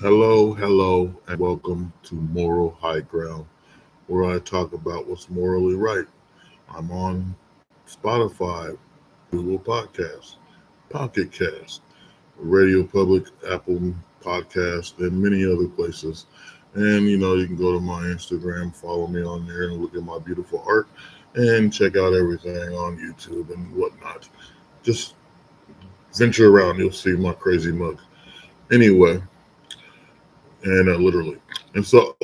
Hello, and welcome to Moral High Ground, where I talk about what's morally right. I'm on Spotify, Google Podcasts, Pocket Cast, Radio Public, Apple Podcast, and many other places. And you can go to my Instagram, follow me on there, and look at my beautiful art, and check out everything on YouTube and whatnot. Just venture around, you'll see my crazy mug. Anyway, and literally. And so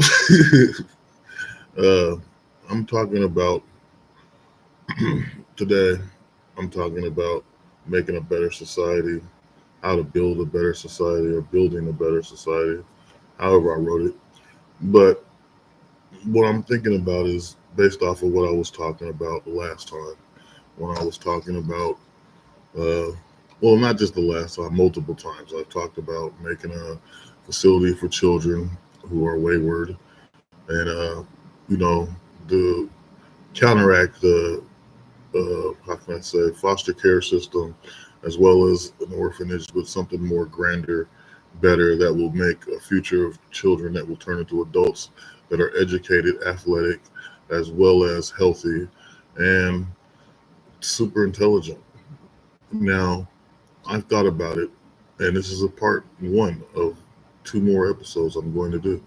uh, I'm talking about today, I'm talking about making a better society, how to build a better society or building a better society, however I wrote it. But what I'm thinking about is based off of what I was talking about the last time when I was talking about, uh, well, not just the last time, multiple times. I've talked about making a facility for children who are wayward and, you know, to counteract the how can I say, foster care system, as well as an orphanage with something more grander, better that will make a future of children that will turn into adults that are educated, athletic, as well as healthy and super intelligent. Now, I've thought about it, and this is a part one of two more episodes I'm going to do.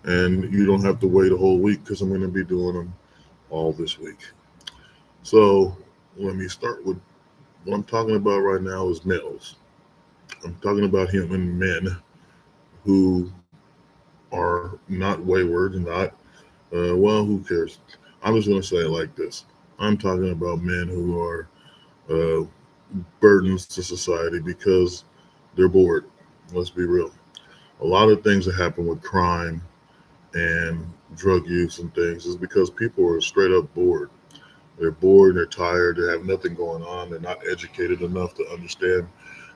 And you don't have to wait a whole week because I'm going to be doing them all this week. So let me start with what I'm talking about right now is males. I'm talking about human men who are not wayward, not, well, who cares? I'm just going to say it like this. I'm talking about men who are uh, burdens to society because they're bored. Let's be real. A lot of things that happen with crime and drug use and things is because people are straight up bored. They're bored, they're tired, they have nothing going on, they're not educated enough to understand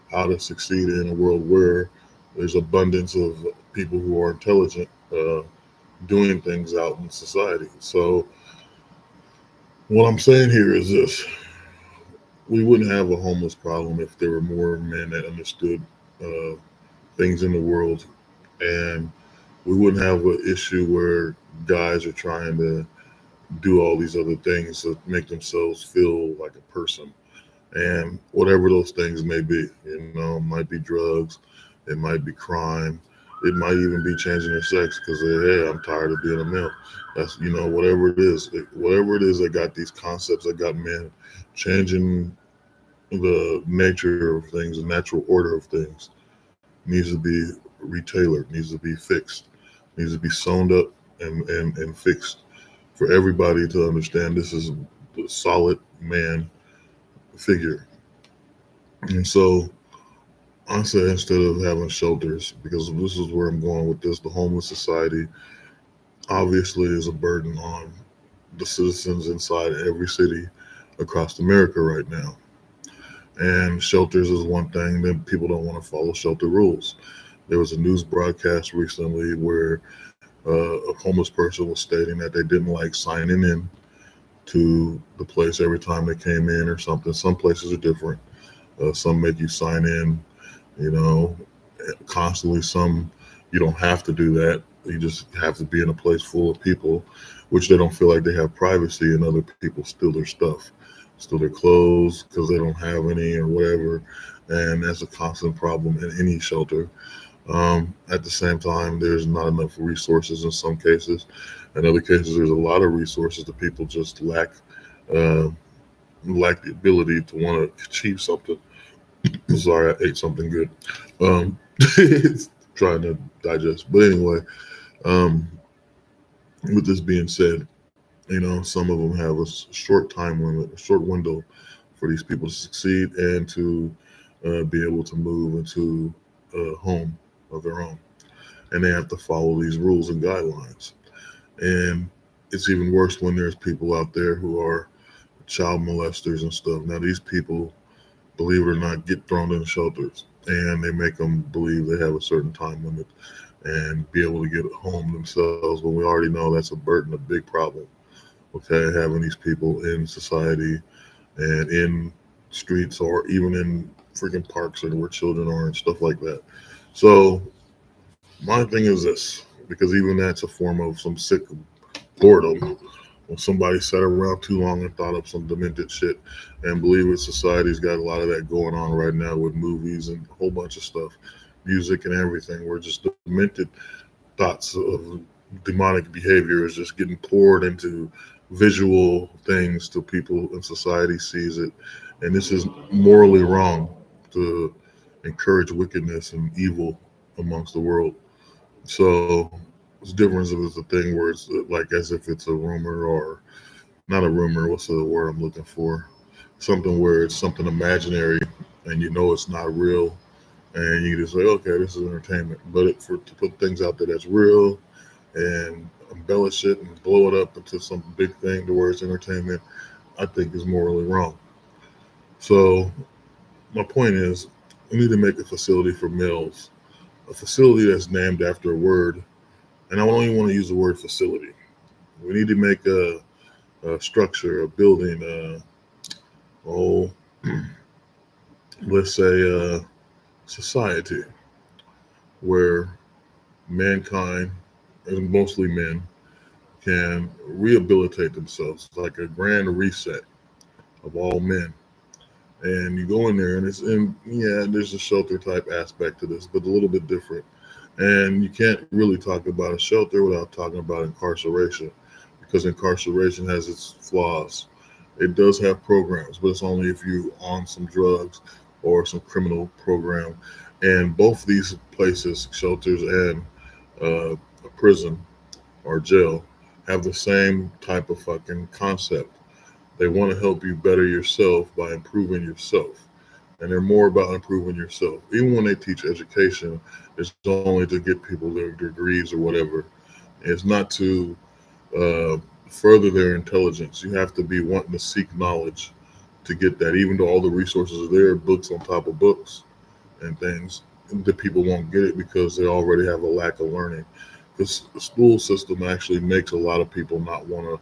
how to succeed in a world where there's abundance of people who are intelligent doing things out in society. So what I'm saying here is this: we wouldn't have a homeless problem if there were more men that understood uh, things in the world, and we wouldn't have an issue where guys are trying to do all these other things to make themselves feel like a person and whatever those things may be. It might be drugs, it might be crime, it might even be changing their sex because hey, I'm tired of being a male. That's whatever it is, whatever it is that got these concepts that got men changing the nature of things, the natural order of things needs to be retailored, needs to be fixed, needs to be sewn up and fixed for everybody to understand this is a solid man figure. And so I say instead of having shelters, because this is where I'm going with this, the homeless society obviously is a burden on the citizens inside every city across America right now. And shelters is one thing that people don't want to follow shelter rules. There was a news broadcast recently where a homeless person was stating that they didn't like signing in to the place every time they came in or something. Some places are different. Some make you sign in, you know, constantly. Some you don't have to do that. You just have to be in a place full of people, which they don't feel like they have privacy, and other people steal their stuff, steal their clothes because they don't have any or whatever. And that's a constant problem in any shelter. At the same time, there's not enough resources in some cases. In other cases, there's a lot of resources that people just uh, lack the ability to want to achieve something. Sorry, I ate something good. Um, trying to digest. But anyway, um, with this being said, some of them have a short time limit, a short window for these people to succeed and to be able to move into a home of their own. And they have to follow these rules and guidelines. And it's even worse when there's people out there who are child molesters and stuff. Now, these people, believe it or not, get thrown in shelters and they make them believe they have a certain time limit and be able to get home themselves when we already know that's a burden, a big problem. Okay, having these people in society and in streets or even in freaking parks and where children are and stuff like that. So My thing is this, because even that's a form of some sick boredom. When somebody sat around too long and thought up some demented shit, and believe it, society's got a lot of that going on right now with movies and a whole bunch of stuff, music and everything. Where just demented thoughts of demonic behavior is just getting poured into visual things to people, and society sees it. And this is morally wrong to encourage wickedness and evil amongst the world. So it's different if it's a thing where it's like as if it's a rumor, or not a rumor, what's the word I'm looking for? Something where it's something imaginary and you know it's not real, and you just say, okay, this is entertainment. But for to put things out there that's real and embellish it and blow it up into some big thing to where it's entertainment, I think is morally wrong. So my point is, we need to make a facility for males, a facility that's named after a word, and I don't even want to use the word facility. We need to make a structure, a building, oh, let's say a society where mankind, and mostly men, can rehabilitate themselves, like a grand reset of all men. And you go in there, and it's in, yeah, there's a shelter type aspect to this, but a little bit different. And you can't really talk about a shelter without talking about incarceration, because incarceration has its flaws. It does have programs, but it's only if you on some drugs or some criminal program. And both these places, shelters and a prison or jail, have the same type of fucking concept. They want to help you better yourself by improving yourself. And they're more about improving yourself. Even when they teach education, it's only to get people their degrees or whatever. It's not to uh, further their intelligence. You have to be wanting to seek knowledge to get that. Even though all the resources are there, books on top of books and things, the people won't get it because they already have a lack of learning. This school system actually makes a lot of people not want to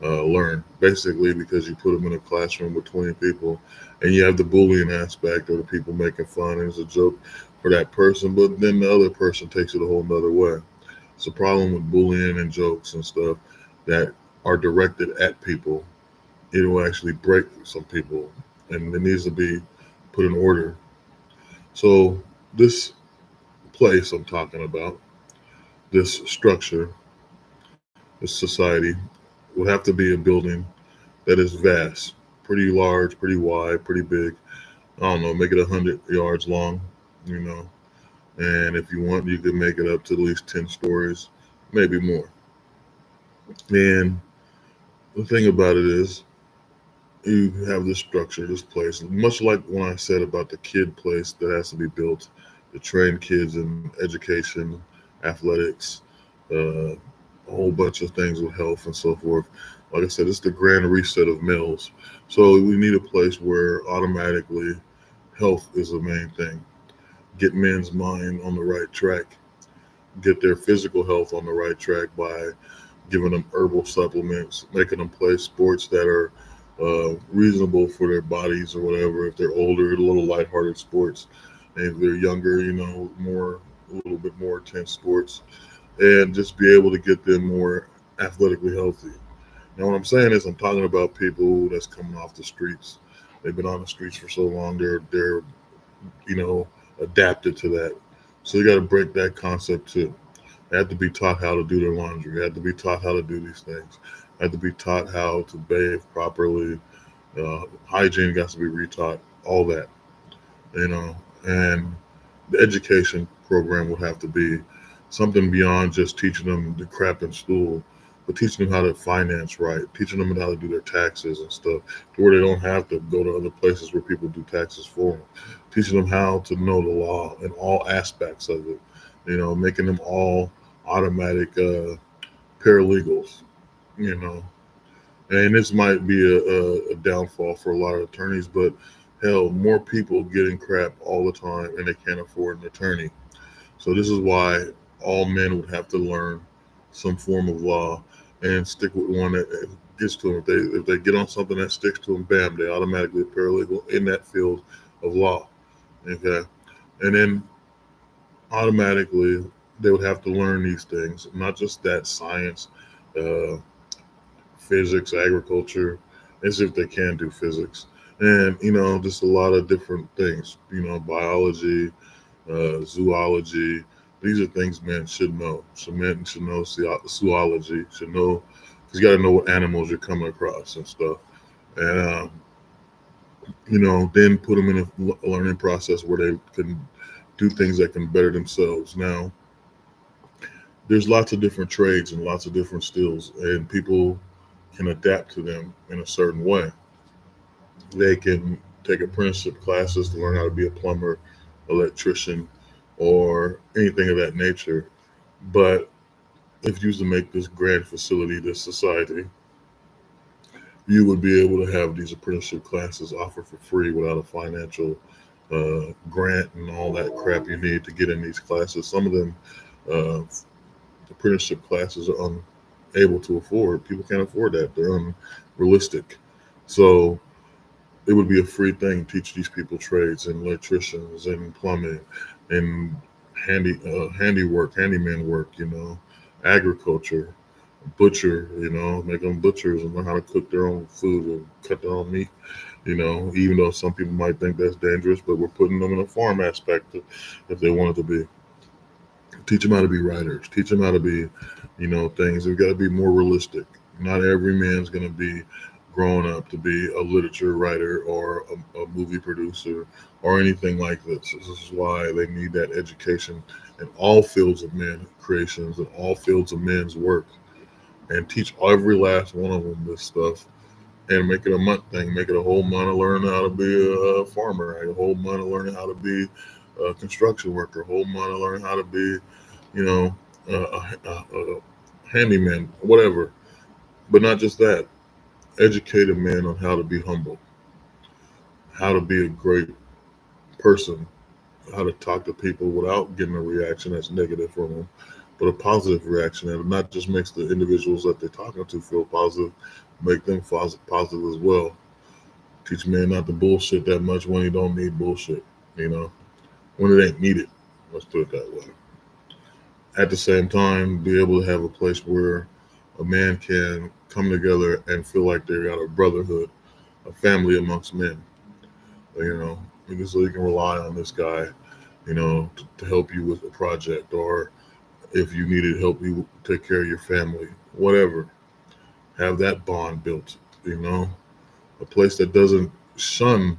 learn, basically because you put them in a classroom with 20 people, and you have the bullying aspect of the people making fun, and it's a joke for that person, but then the other person takes it a whole nother way. It's a problem with bullying and jokes and stuff that are directed at people. It will actually break some people, and it needs to be put in order. So this place I'm talking about, this structure, this society, will have to be a building that is vast, pretty large, pretty wide, pretty big. I don't know, make it 100 yards long, you know. And if you want, you can make it up to at least 10 stories, maybe more. And the thing about it is, you have this structure, this place, much like when I said about the kid place that has to be built to train kids in education, athletics, a whole bunch of things with health and so forth. Like I said, it's the grand reset of males. So we need a place where automatically health is the main thing. Get men's mind on the right track, get their physical health on the right track by giving them herbal supplements, making them play sports that are reasonable for their bodies or whatever. If they're older, a little lighthearted sports. And if they're younger, more a little bit more intense sports, and just be able to get them more athletically healthy. Now, what I'm saying is, I'm talking about people that's coming off the streets. They've been on the streets for so long. They're adapted to that. So you got to break that concept too. They have to be taught how to do their laundry. They have to be taught how to do these things. They have to be taught how to bathe properly. Hygiene got to be retaught. All that, you know. And the education program would have to be something beyond just teaching them the crap in school, but teaching them how to finance right, teaching them how to do their taxes and stuff, to where they don't have to go to other places where people do taxes for them. Teaching them how to know the law and all aspects of it, making them all automatic paralegals, you know. And this might be a downfall for a lot of attorneys, but hell, more people getting crap all the time and they can't afford an attorney. So this is why all men would have to learn some form of law and stick with one that gets to them. If they get on something that sticks to them, bam, they automatically a paralegal in that field of law. Okay, and then automatically They would have to learn these things, not just that science, uh, physics, agriculture, as if they can do physics, and just a lot of different things. Biology, zoology. These are things men should know. So men should know zoology, should know, because you got to know what animals you're coming across and stuff. And then put them in a learning process where they can do things that can better themselves. Now, there's lots of different trades and lots of different skills, and people can adapt to them in a certain way. They can take apprenticeship classes to learn how to be a plumber, electrician, or anything of that nature. But if you was to make this grand facility, this society, you would be able to have these apprenticeship classes offered for free without a financial grant and all that crap you need to get in these classes. Some of them uh, apprenticeship classes are unable to afford. People can't afford that. They're unrealistic. So it would be a free thing to teach these people trades and electricians and plumbing and handiwork, handyman work, agriculture, butcher, make them butchers and learn how to cook their own food and cut their own meat, even though some people might think that's dangerous, but we're putting them in a farm aspect if they want it to be. Teach them how to be writers, teach them how to be, things. They've got to be more realistic. Not every man's going to be growing up to be a literature writer or a movie producer or anything like this. This is why they need that education in all fields of men creations and all fields of men's work, and teach every last one of them this stuff, and make it a month thing, make it a whole month of learning how to be a farmer, right? A whole month of learning how to be a construction worker, a whole month of learning how to be, you know, a handyman, whatever. But not just that, educate a man on how to be humble, how to be a great person, how to talk to people without getting a reaction that's negative from them, but a positive reaction that not just makes the individuals that they're talking to feel positive, make them positive as well. Teach men not to bullshit that much when he don't need bullshit, you know, when it ain't needed. Let's put it that way. At the same time, be able to have a place where a man can come together and feel like they got a brotherhood, a family amongst men, because so you can rely on this guy, to help you with a project, or if you needed help, you take care of your family, whatever. Have that bond built, a place that doesn't shun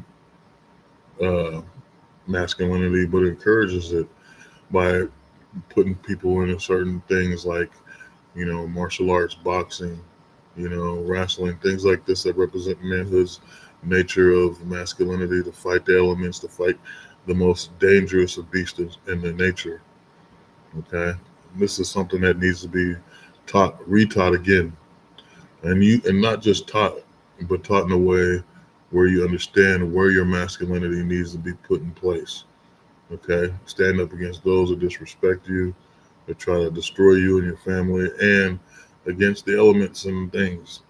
uh, masculinity but encourages it by putting people into certain things like, martial arts, boxing, wrestling, things like this that represent manhood's nature of masculinity, to fight the elements, to fight the most dangerous of beasts in the nature. Okay, this is something that needs to be taught, retaught again, and not just taught, but taught in a way where you understand where your masculinity needs to be put in place. Okay, stand up against those that disrespect you, that try to destroy you and your family, and against the elements and things,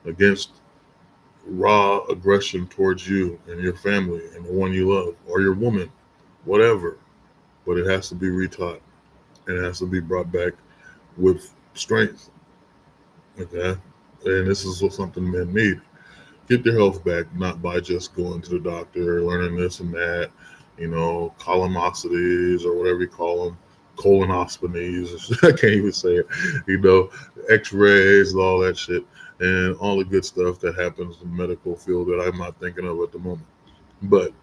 against raw aggression towards you and your family and the one you love or your woman, whatever. But it has to be retaught, and it has to be brought back with strength. Okay, and this is something men need. Get their health back, not by just going to the doctor, learning this and that, colonoscopies or whatever you call them, colonoscopies. I can't even say it. X-rays and all that shit, and all the good stuff that happens in the medical field that I'm not thinking of at the moment. But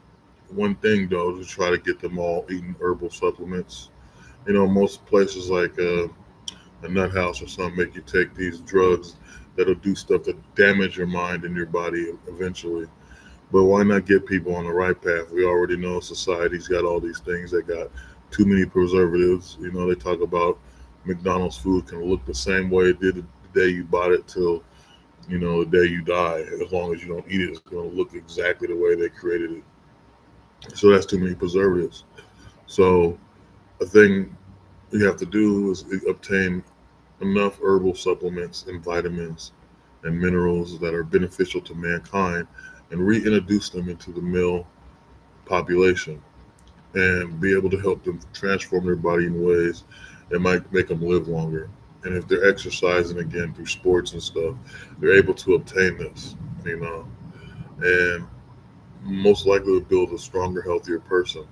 one thing though, to try to get them all eating herbal supplements. Most places like a nut house or something make you take these drugs that'll do stuff that damage your mind and your body eventually. But why not get people on the right path? We already know society's got all these things that got too many preservatives. They talk about McDonald's food can look the same way it did the day you bought it till, the day you die. As long as you don't eat it, it's going to look exactly the way they created it. So that's too many preservatives. So a thing you have to do is obtain enough herbal supplements and vitamins and minerals that are beneficial to mankind, and reintroduce them into the male population. and be able to help them transform their body in ways that might make them live longer. And if they're exercising again through sports and stuff, they're able to obtain this, you know, and most likely will build a stronger, healthier person.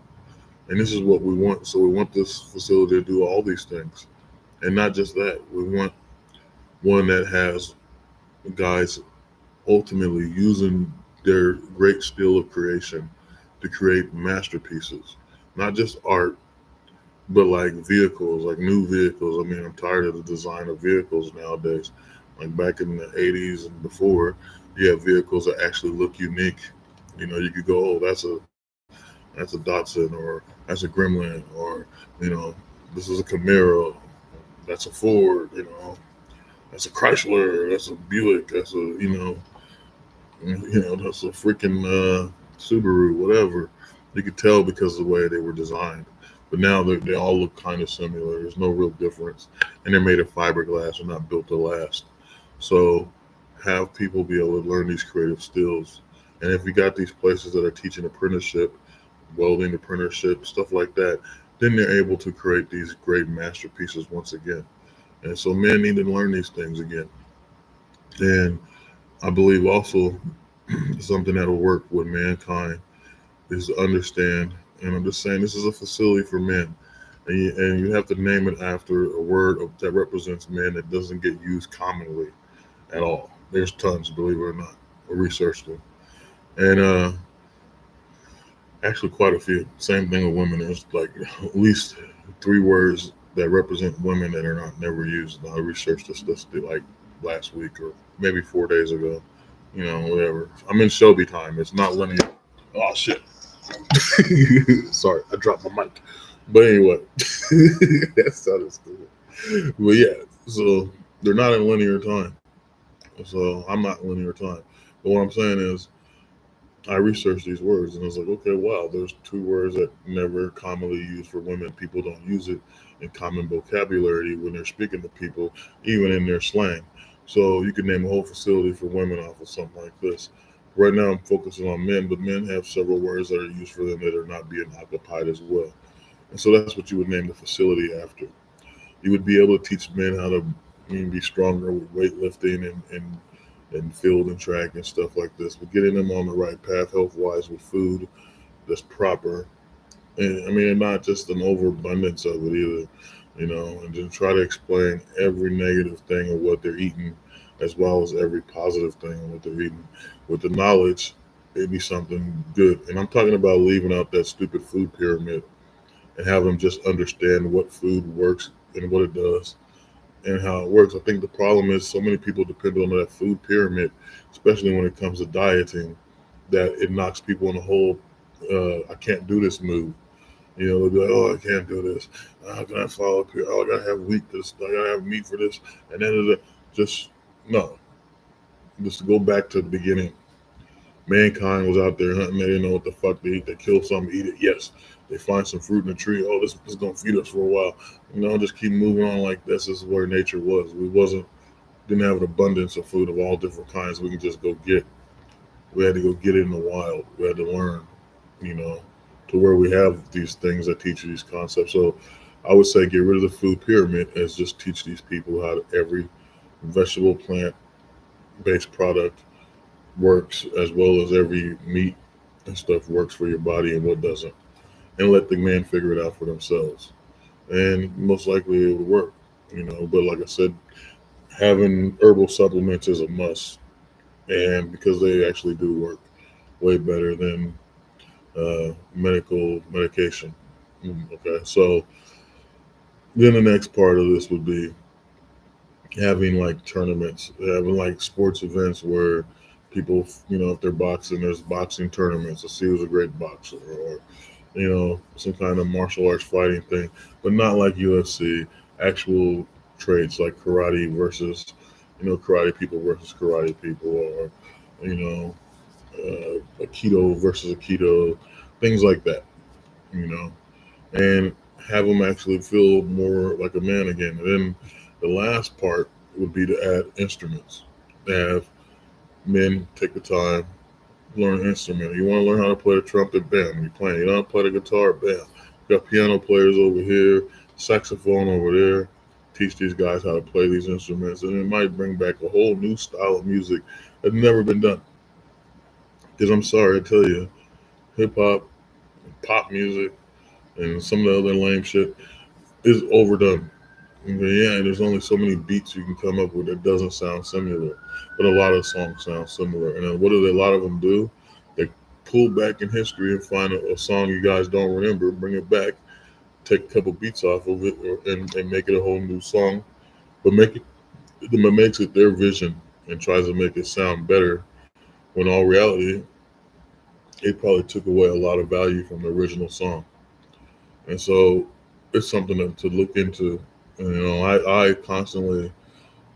And this is what we want. So we want this facility to do all these things. And not just that, we want one that has guys ultimately using their great skill of creation to create masterpieces, not just art, but like vehicles, like new vehicles. I mean, I'm tired of the design of vehicles nowadays. Like back in the 80s and before, you have vehicles that actually look unique. You know, you could go, oh, that's a Datsun, or that's a Gremlin, or you know, this is a Camaro, that's a Ford, you know, that's a Chrysler, that's a Buick, that's a that's a freaking Subaru, whatever. You could tell because of the way they were designed. But now they all look kind of similar. There's no real difference, and they're made of fiberglass and not built to last. So have people be able to learn these creative skills. And if you got these places that are teaching apprenticeship, welding apprenticeship, stuff like that, then they're able to create these great masterpieces once again. And so men need to learn these things again. And I believe also something that'll work with mankind is to understand, and I'm just saying this is a facility for men, and you have to name it after a word that represents men that doesn't get used commonly at all. There's tons, believe it or not. I researched them, and actually quite a few. Same thing with women. There's like at least three words that represent women that are not never used. I researched this like last week or maybe 4 days ago. You know, whatever. I'm in Shelby time. It's not linear. Oh shit. Sorry, I dropped my mic. But anyway, that sounded stupid. But yeah, so they're not in linear time. So I'm not in linear time. But what I'm saying is, I researched these words and I was like, okay, wow, there's two words that never commonly used for women. People don't use it in common vocabulary when they're speaking to people, even in their slang. So you could name a whole facility for women off of something like this. Right now, I'm focusing on men, but men have several words that are used for them that are not being occupied as well. And so that's what you would name the facility after. You would be able to teach men how to be stronger with weightlifting and field and track and stuff like this, but getting them on the right path health wise with food that's proper. And I mean, not just an overabundance of it either, you know, and then try to explain every negative thing of what they're eating as well as every positive thing of what they're eating. With the knowledge, it'd be something good. And I'm talking about leaving out that stupid food pyramid and have them just understand what food works and what it does and how it works. I think the problem is so many people depend on that food pyramid, especially when it comes to dieting, that it knocks people in the whole I can't do this move. You know, they'll be like, oh, I can't do this. How can I follow up here? Oh, I gotta have wheat for this. I gotta have meat for this. And then just no. Just to go back to the beginning. Mankind was out there hunting. They didn't know what the fuck to eat. They kill something, eat it. Yes. They find some fruit in a tree. Oh, this is gonna feed us for a while. You know, just keep moving on like this. This is where nature was. We didn't have an abundance of food of all different kinds we can just go get. We had to go get it in the wild. We had to learn, you know, to where we have these things that teach you these concepts. So I would say get rid of the food pyramid and just teach these people how every vegetable, plant based product works as well as every meat and stuff works for your body and what doesn't. And let the man figure it out for themselves. And most likely it would work, you know. But like I said, having herbal supplements is a must. And because they actually do work way better than medical medication. Okay, so then the next part of this would be having like tournaments, having like sports events where people, you know, if they're boxing, there's boxing tournaments to see who's a great boxer, or you know, some kind of martial arts fighting thing, but not like UFC. Actual trades like karate versus, you know, karate people versus karate people, or you know, Aikido versus Aikido, things like that, you know, and have them actually feel more like a man again. And then the last part would be to add instruments. Have men take the time, learn an instrument. You want to learn how to play the trumpet, bam, you're playing. You know how to play the guitar, bam. Got piano players over here, saxophone over there. Teach these guys how to play these instruments, and it might bring back a whole new style of music that's never been done. Because I'm sorry to tell you, hip hop, pop music, and some of the other lame shit is overdone. Yeah, there's only so many beats you can come up with that doesn't sound similar, but a lot of songs sound similar. And then what do a lot of them do? They pull back in history and find a song you guys don't remember, bring it back, take a couple beats off of it, and make it a whole new song, but makes it their vision and tries to make it sound better. When all reality, it probably took away a lot of value from the original song. And so it's something to look into. And, I constantly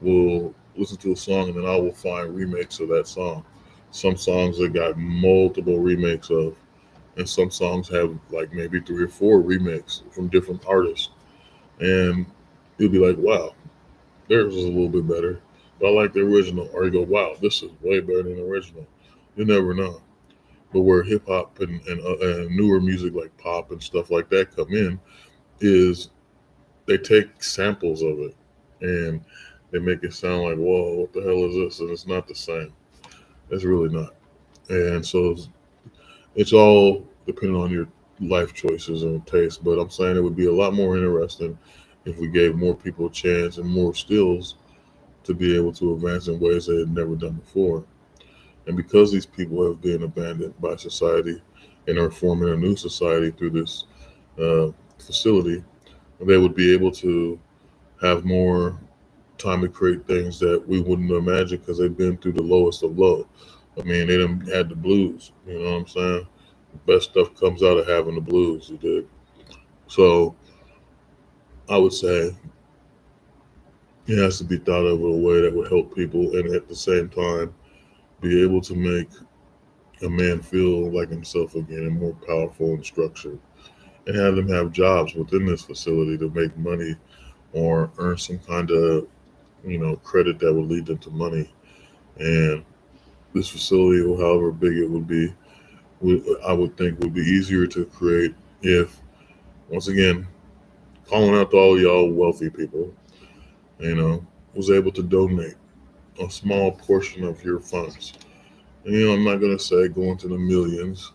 will listen to a song and then I will find remakes of that song. Some songs that got multiple remakes of, and some songs have like maybe three or four remakes from different artists. And you'll be like, wow, theirs is a little bit better. But I like the original. Or you go, wow, this is way better than the original. You never know. But where hip hop and newer music like pop and stuff like that come in is they take samples of it and they make it sound like, whoa, what the hell is this? And it's not the same. It's really not. And so it's all depending on your life choices and taste. But I'm saying it would be a lot more interesting if we gave more people a chance and more skills to be able to advance in ways they had never done before. And because these people have been abandoned by society and are forming a new society through this uh, facility, they would be able to have more time to create things that we wouldn't imagine because they've been through the lowest of low. I mean, they done had the blues. You know what I'm saying? The best stuff comes out of having the blues. You did. So I would say it has to be thought of in a way that would help people, and at the same time be able to make a man feel like himself again and more powerful and structured, and have them have jobs within this facility to make money or earn some kind of credit that would lead them to money. And this facility, or however big it would be, I would think would be easier to create if, once again, calling out to all y'all wealthy people, you know, was able to donate a small portion of your funds. And I'm not gonna say going to the millions.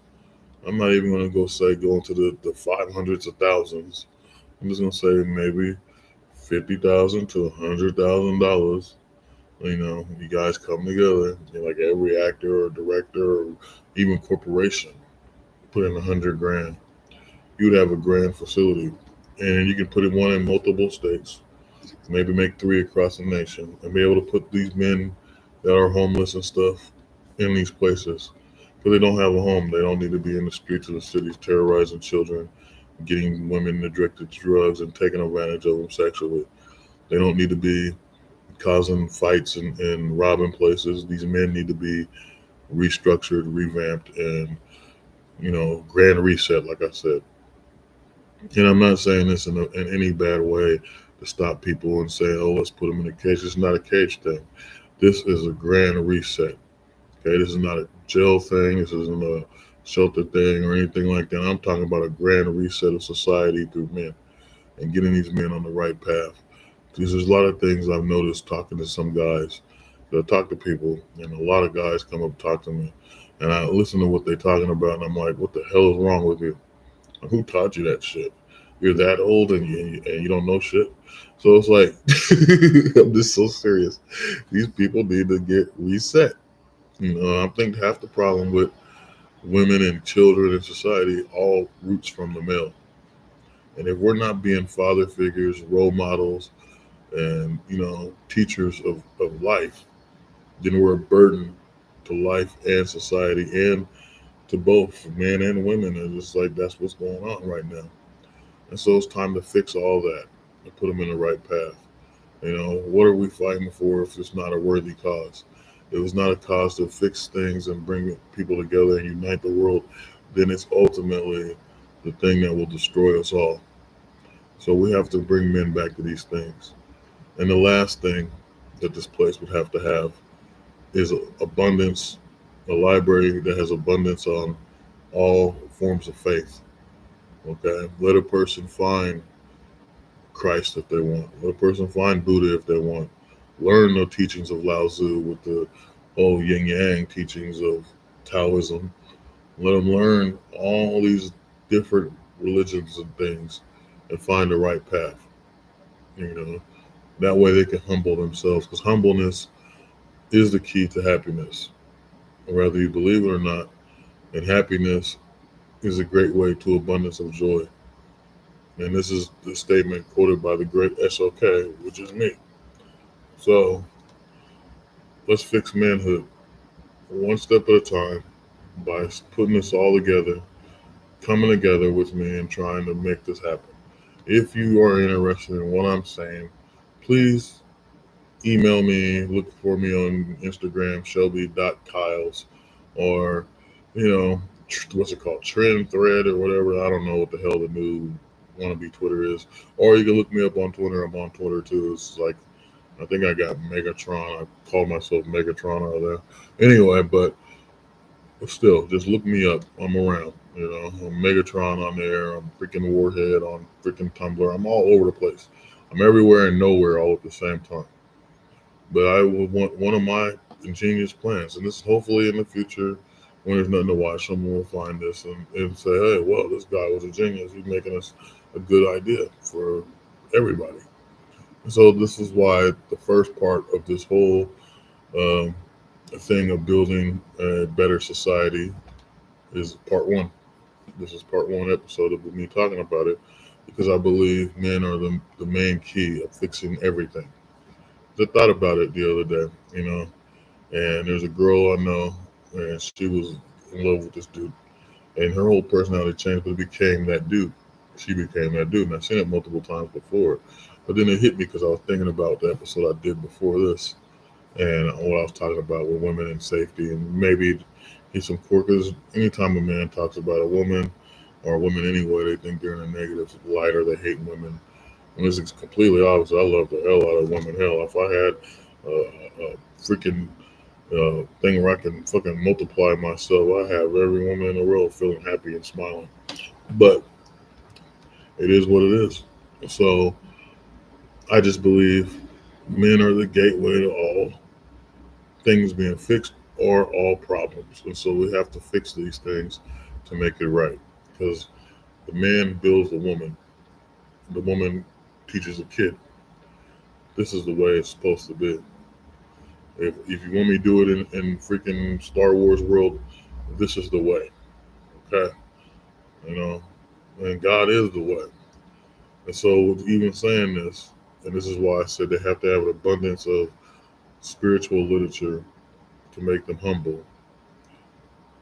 I'm not even gonna go say going to the 500s of thousands. I'm just gonna say maybe 50,000 to $100,000. You guys come together, like every actor or director or even corporation, put in 100 grand. You would have a grand facility, and you can put in one in multiple states, maybe make three across the nation, and be able to put these men that are homeless and stuff in these places because they don't have a home. They don't need to be in the streets of the cities terrorizing children, getting women addicted to drugs, and taking advantage of them sexually. They don't need to be causing fights and robbing places. These men need to be restructured, revamped, and grand reset, like I said. And I'm not saying this in any bad way to stop people and say, "Oh, let's put them in a cage." It's not a cage thing. This is a grand reset. Okay, this is not a jail thing. This isn't a shelter thing or anything like that. I'm talking about a grand reset of society through men and getting these men on the right path. Because there's a lot of things I've noticed talking to some guys. I talk to people, and a lot of guys come up and talk to me, and I listen to what they're talking about, and I'm like, "What the hell is wrong with you? Who taught you that shit? You're that old and you don't know shit." So it's like, I'm just so serious. These people need to get reset. I think half the problem with women and children in society all roots from the male. And if we're not being father figures, role models, and teachers of life, then we're a burden to life and society and to both men and women. And it's like that's what's going on right now. And so it's time to fix all that and put them in the right path. What are we fighting for if it's not a worthy cause? If it's not a cause to fix things and bring people together and unite the world, then it's ultimately the thing that will destroy us all. So we have to bring men back to these things. And the last thing that this place would have to have is abundance, a library that has abundance on all forms of faith. Okay, let a person find Christ if they want. Let a person find Buddha if they want. Learn the teachings of Lao Tzu with the old yin yang teachings of Taoism. Let them learn all these different religions and things and find the right path. You know, that way they can humble themselves because humbleness is the key to happiness, whether you believe it or not. And happiness is a great way to abundance of joy. And this is the statement quoted by the great SOK, which is me. So let's fix manhood one step at a time by putting this all together, coming together with me and trying to make this happen. If you are interested in what I'm saying, please email me, look for me on Instagram, Shelby.Kyles, or, what's it called? Trend Thread or whatever. I don't know what the hell the new wannabe Twitter is. Or you can look me up on Twitter. I'm on Twitter too. It's like, I think I got Megatron. I call myself Megatron out there. Anyway, but still, just look me up. I'm around. I'm Megatron on there. I'm freaking Warhead on freaking Tumblr. I'm all over the place. I'm everywhere and nowhere all at the same time. But I will want one of my ingenious plans, and this hopefully in the future, when there's nothing to watch, someone will find this and say, "Hey, well, this guy was a genius. He's making us a good idea for everybody." So this is why the first part of this whole um, thing of building a better society is part one. This is part one episode of me talking about it because I believe men are the main key of fixing everything. I thought about it the other day, and there's a girl I know, and she was in love with this dude, and her whole personality changed, but it became that dude. She became that dude, and I've seen it multiple times before. But then it hit me because I was thinking about the episode I did before this, and what I was talking about with women and safety, and maybe he's some quirk. Because anytime a man talks about a woman or a woman anyway, they think they're in a negative light or they hate women. And this is completely opposite. I love the hell out of women. Hell, if I had a freaking thing where I can fucking multiply myself, I have every woman in the world feeling happy and smiling. But it is what it is. So I just believe men are the gateway to all things being fixed or all problems. And so we have to fix these things to make it right. Because the man builds the woman teaches the kid. This is the way it's supposed to be. If you want me to do it in freaking Star Wars world, this is the way. Okay? You know? And God is the way. And so even saying this, and this is why I said they have to have an abundance of spiritual literature to make them humble.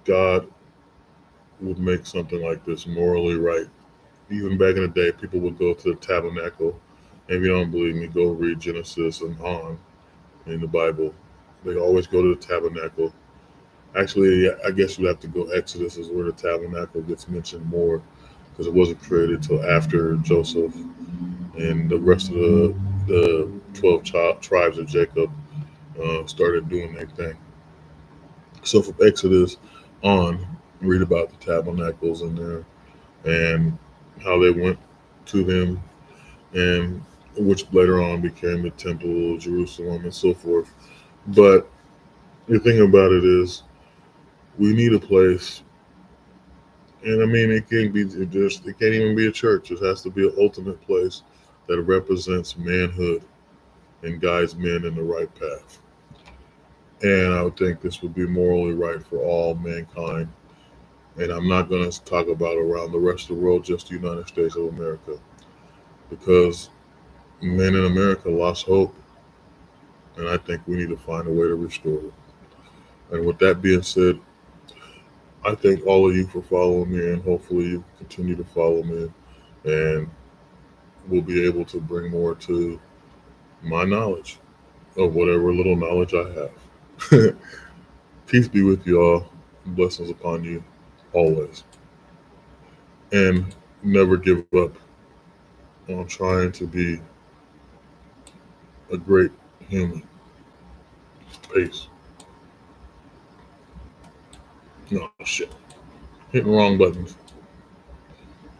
God would make something like this morally right. Even back in the day, people would go to the tabernacle. And if you don't believe me, go read Genesis and on in the Bible. They always go to the tabernacle. Actually, I guess you have to go Exodus is where the tabernacle gets mentioned more because it wasn't created till after Joseph and the rest of the 12 tribes of Jacob started doing their thing. So from Exodus on, read about the tabernacles in there and how they went to them and which later on became the temple of Jerusalem and so forth. But the thing about it is we need a place, and I mean it can't even be a church. It has to be an ultimate place that represents manhood and guides men in the right path. And I would think this would be morally right for all mankind. And I'm not going to talk about around the rest of the world, just the United States of America, because men in America lost hope, and I think we need to find a way to restore it. And with that being said, I thank all of you for following me, and hopefully you continue to follow me, and we'll be able to bring more to my knowledge of whatever little knowledge I have. Peace be with you all. Blessings upon you always. And never give up on trying to be a great human. Peace. No shit. Hitting wrong buttons.